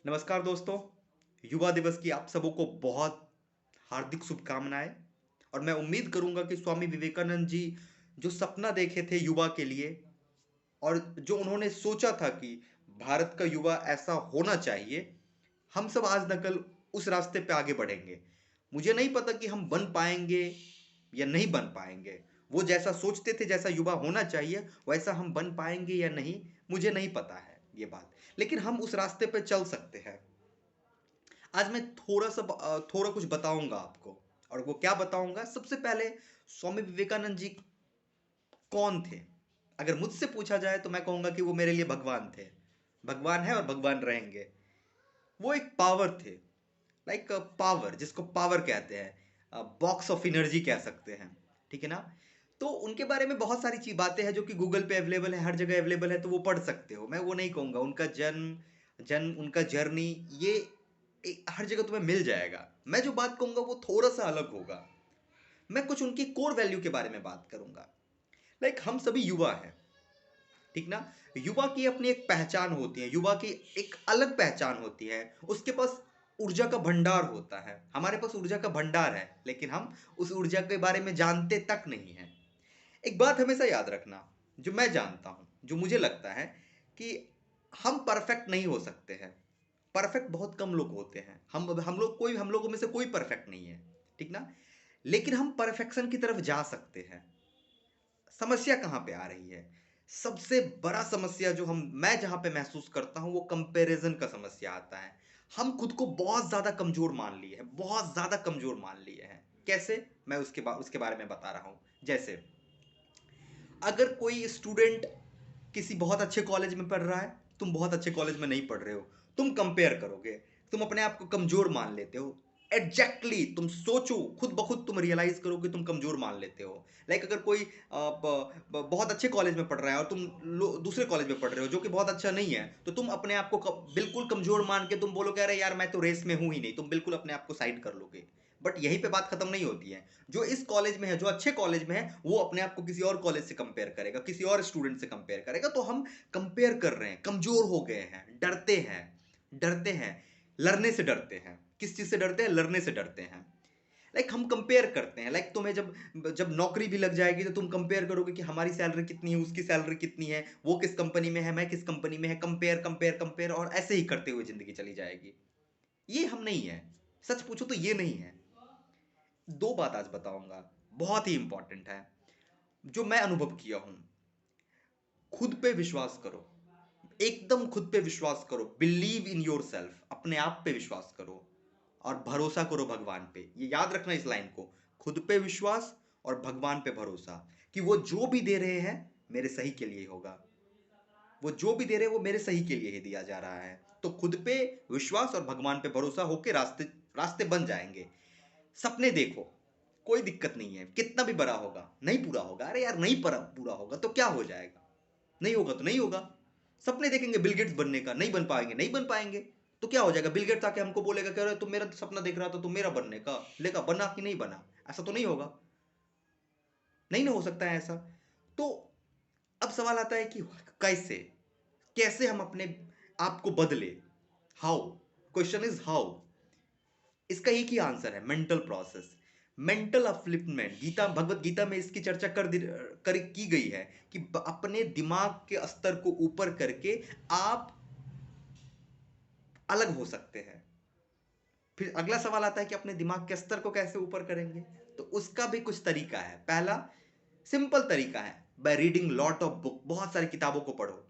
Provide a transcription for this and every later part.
नमस्कार दोस्तों। युवा दिवस की आप सबों को बहुत हार्दिक शुभकामनाएं। और मैं उम्मीद करूंगा कि स्वामी विवेकानंद जी जो सपना देखे थे युवा के लिए और जो उन्होंने सोचा था कि भारत का युवा ऐसा होना चाहिए, हम सब आज नकल उस रास्ते पे आगे बढ़ेंगे। मुझे नहीं पता कि हम बन पाएंगे या नहीं बन पाएंगे। वो जैसा सोचते थे, जैसा युवा होना चाहिए, वैसा हम बन पाएंगे या नहीं, मुझे नहीं पता है ये बात। लेकिन हम उस रास्ते पे चल सकते हैं। आज मैं थोड़ा कुछ बताऊंगा आपको। और वो क्या बताऊंगा, सबसे पहले स्वामी विवेकानंद जी कौन थे। अगर मुझसे पूछा जाए तो मैं कहूंगा कि वो मेरे लिए भगवान थे। भगवान है और भगवान रहेंगे। वो एक पावर थे। लाइक पावर, जिसको पावर कहते हैं, बॉक्स ऑफ एनर्जी कह सकते हैं। ठीक है ना। तो उनके बारे में बहुत सारी चीज बातें हैं जो कि गूगल पे अवेलेबल है, हर जगह अवेलेबल है, तो वो पढ़ सकते हो। मैं वो नहीं कहूंगा। उनका जन्म जन्म उनका जर्नी, ये हर जगह तुम्हें मिल जाएगा। मैं जो बात कहूंगा वो थोड़ा सा अलग होगा। मैं कुछ उनकी कोर वैल्यू के बारे में बात करूंगा। लाइक हम सभी युवा हैं, ठीक ना। युवा की अपनी एक पहचान होती है, युवा की एक अलग पहचान होती है। उसके पास ऊर्जा का भंडार होता है। हमारे पास ऊर्जा का भंडार है, लेकिन हम उस ऊर्जा के बारे में जानते तक नहीं है। एक बात हमेशा याद रखना, जो मैं जानता हूं, जो मुझे लगता है कि हम परफेक्ट नहीं हो सकते हैं। परफेक्ट बहुत कम लोग होते हैं। हम लोगों में से कोई परफेक्ट नहीं है, ठीक ना। लेकिन हम परफेक्शन की तरफ जा सकते हैं। समस्या कहां पे आ रही है? सबसे बड़ा समस्या जो हम मैं जहां पे महसूस करता हूं, वो कंपैरिजन का समस्या आता है। हम खुद को बहुत ज्यादा कमजोर मान लिए हैं, बहुत ज्यादा कमजोर मान लिए हैं। कैसे? मैं उसके बारे में बता रहा हूं। जैसे अगर कोई स्टूडेंट किसी बहुत अच्छे कॉलेज में पढ़ रहा है, तुम बहुत अच्छे कॉलेज में नहीं पढ़ रहे हो, तुम कंपेयर करोगे, तुम अपने आप को कमजोर मान लेते हो। एग्जैक्टली तुम सोचो, खुद ब खुद तुम रियलाइज करो कि तुम कमजोर मान लेते हो। लाइक अगर कोई बहुत अच्छे कॉलेज में पढ़ रहा है और तुम दूसरे कॉलेज में पढ़ रहे हो जो कि बहुत अच्छा नहीं है, तो तुम अपने आप को बिल्कुल कमजोर मान के तुम बोलोगे अरे यार मैं तो रेस में हूं ही नहीं, तुम बिल्कुल अपने आप को साइड कर लोगे। बट यहीं पे बात खत्म नहीं होती है। जो इस कॉलेज में है, जो अच्छे कॉलेज में है, वो अपने आप को किसी और कॉलेज से कंपेयर करेगा, किसी और स्टूडेंट से कंपेयर करेगा। तो हम कंपेयर कर रहे हैं, कमजोर हो गए हैं, डरते हैं। डरते हैं, लड़ने से डरते हैं। किस चीज से डरते हैं? लड़ने से डरते हैं। लाइक हम कंपेयर करते हैं। लाइक तुम्हें जब जब नौकरी भी लग जाएगी तो तुम कंपेयर करोगे कि हमारी सैलरी कितनी है, उसकी सैलरी कितनी है, वो किस कंपनी में है, मैं किस कंपनी में है। कंपेयर कंपेयर कंपेयर, और ऐसे ही करते हुए जिंदगी चली जाएगी। ये हम नहीं है। सच पूछो तो ये नहीं है। दो बात आज बताऊंगा, बहुत ही इंपॉर्टेंट है, जो मैं अनुभव किया हूं। खुद पे विश्वास करो। एकदम खुद पे विश्वास करो। Believe in your self. अपने आप पे विश्वास करो और भरोसा करो भगवान पे। ये याद रखना इस लाइन को। खुद पे विश्वास और भगवान पे भरोसा, कि वो जो भी दे रहे हैं मेरे सही के लिए होगा। वो जो भी दे रहे हैं वो मेरे सही के लिए ही दिया जा रहा है। तो खुद पे विश्वास और भगवान पे भरोसा होके रास्ते रास्ते बन जाएंगे। सपने देखो, कोई दिक्कत नहीं है। कितना भी बड़ा होगा, नहीं पूरा होगा, अरे यार नहीं पूरा होगा तो क्या हो जाएगा? नहीं होगा तो नहीं होगा। सपने देखेंगे बिल गेट्स बनने का, नहीं बन पाएंगे, नहीं बन पाएंगे, तो क्या हो जाएगा? बिल गेट्स आके हमको बोलेगा कह रहे तुम मेरा सपना देख रहा था, तुम मेरा बनने का, लेगा बना कि नहीं बना? ऐसा तो नहीं होगा। नहीं ना हो सकता है ऐसा। तो अब सवाल आता है कि कैसे कैसे हम अपने आप को बदले। हाउ? Question is how. इसका एक ही आंसर है, mental process, mental upliftment. Bhagavad Gita में इसकी चर्चा की गई है कि अपने दिमाग के स्तर को ऊपर करके आप अलग हो सकते हैं। फिर अगला सवाल आता है कि अपने दिमाग के स्तर को कैसे ऊपर करेंगे। तो उसका भी कुछ तरीका है। पहला सिंपल तरीका है, by reading lot of book. बहुत सारी किताबों को पढ़ो,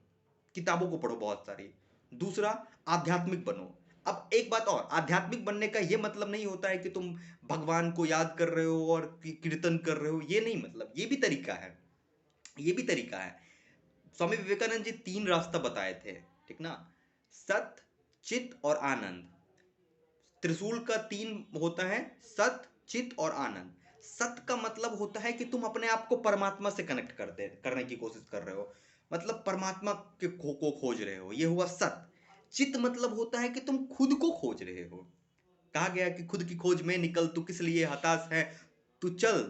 किताबों को पढ़ो बहुत सारी। दूसरा, आध्यात्मिक बनो। अब एक बात और, आध्यात्मिक बनने का यह मतलब नहीं होता है कि तुम भगवान को याद कर रहे हो और कीर्तन कर रहे हो। ये नहीं मतलब, ये भी तरीका है। ये भी तरीका है। स्वामी विवेकानंद जी तीन रास्ता बताए थे, ठीक ना। सत, चित और आनंद। त्रिशूल का तीन होता है, सत, चित और आनंद। सत का मतलब होता है कि तुम अपने आप को परमात्मा से कनेक्ट करने की कोशिश कर रहे हो। मतलब परमात्मा के को खोज रहे हो, ये हुआ सत। चित मतलब होता है कि तुम खुद को खोज रहे हो। कहा गया कि खुद की खोज में निकल, तू किस लिए हताश है, तू चल,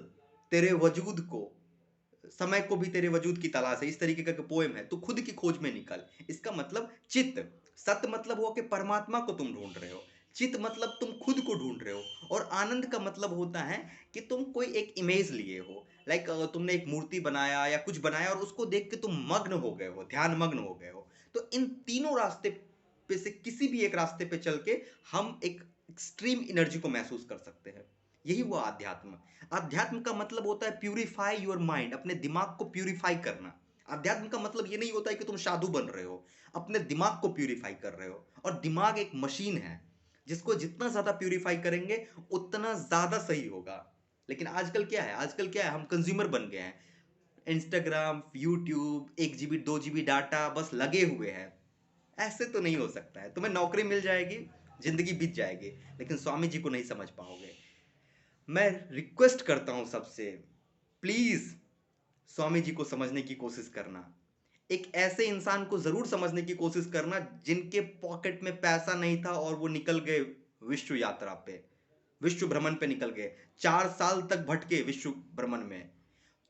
तेरे वजूद को, समय को भी तेरे वजूद की तलाश है। इस तरीके का पोएम है। तो खुद की खोज में निकल, इसका मतलब चित्त। सत मतलब हुआ कि परमात्मा को तुम ढूंढ रहे हो। चित मतलब तुम खुद को ढूंढ रहे हो। और आनंद का मतलब होता है कि तुम कोई एक इमेज लिए हो, लाइक तुमने एक मूर्ति बनाया या कुछ बनाया और उसको देख के तुम मग्न हो गए हो, ध्यान मग्न हो गए हो। तो इन तीनों रास्ते पे से किसी भी एक रास्ते पे चल के हम एक एक्सट्रीम एनर्जी को महसूस कर सकते हैं। यही हुआ अध्यात्म। अध्यात्म का मतलब होता है प्यूरिफाई योर माइंड, अपने दिमाग को प्यूरिफाई करना। अध्यात्म का मतलब ये नहीं होता है कि तुम साधु बन रहे हो, अपने दिमाग को प्यूरिफाई कर रहे हो। और दिमाग एक मशीन है, जिसको जितना ज्यादा प्यूरिफाई करेंगे उतना ज्यादा सही होगा। लेकिन आजकल क्या है, आजकल क्या है, हम कंज्यूमर बन गए हैं। Instagram, YouTube, 1 GB 2 GB data बस लगे हुए हैं। ऐसे तो नहीं हो सकता है। तुम्हें नौकरी मिल जाएगी, जिंदगी बीत जाएगी, लेकिन स्वामी जी को नहीं समझ पाओगे। मैं रिक्वेस्ट करता हूं सबसे, प्लीज स्वामी जी को समझने की कोशिश करना। एक ऐसे इंसान को जरूर समझने की कोशिश करना जिनके पॉकेट में पैसा नहीं था और वो निकल गए विश्व यात्रा पे, विश्व भ्रमण पे निकल गए। 4 साल तक भटके विश्व भ्रमण में,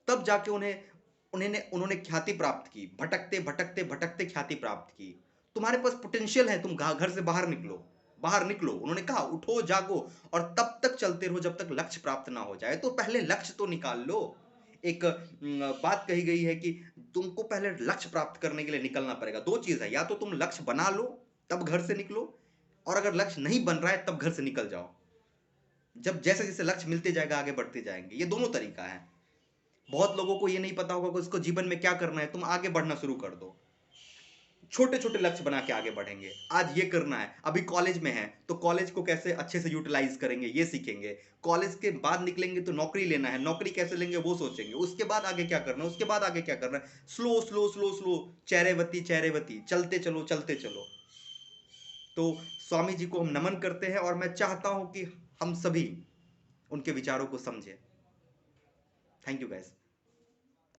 तब जाके उन्होंने ख्याति प्राप्त की। भटकते भटकते भटकते ख्याति प्राप्त की। तुम्हारे पास पोटेंशियल है, तुम घर से बाहर निकलो, बाहर निकलो। उन्होंने कहा उठो जागो और तब तक चलते रहो जब तक लक्ष्य प्राप्त ना हो जाए। तो पहले लक्ष्य तो निकाल लो। एक बात कही गई है कि तुमको पहले लक्ष्य प्राप्त करने के लिए निकलना पड़ेगा। दो चीज है, या तो तुम लक्ष्य बना लो तब घर से निकलो, और अगर लक्ष्य नहीं बन रहा है तब घर से निकल जाओ। जब जैसे जैसे लक्ष्य मिलते जाएगा आगे बढ़ते जाएंगे। ये दोनों तरीका है। बहुत लोगों को ये नहीं पता होगा कि उसको जीवन में क्या करना है। तुम आगे बढ़ना शुरू कर दो, छोटे छोटे लक्ष्य बना के आगे बढ़ेंगे। आज ये करना है, अभी कॉलेज में है तो कॉलेज को कैसे अच्छे से यूटिलाइज करेंगे ये सीखेंगे। कॉलेज के बाद निकलेंगे तो नौकरी लेना है, नौकरी कैसे लेंगे वो सोचेंगे। उसके बाद आगे क्या करना है, उसके बाद आगे क्या करना है। स्लो स्लो स्लो स्लो, चैरेवती चैरेवती, चलते चलो चलते चलो। तो स्वामी जी को हम नमन करते हैं और मैं चाहता हूं कि हम सभी उनके विचारों को समझें। Thank you guys.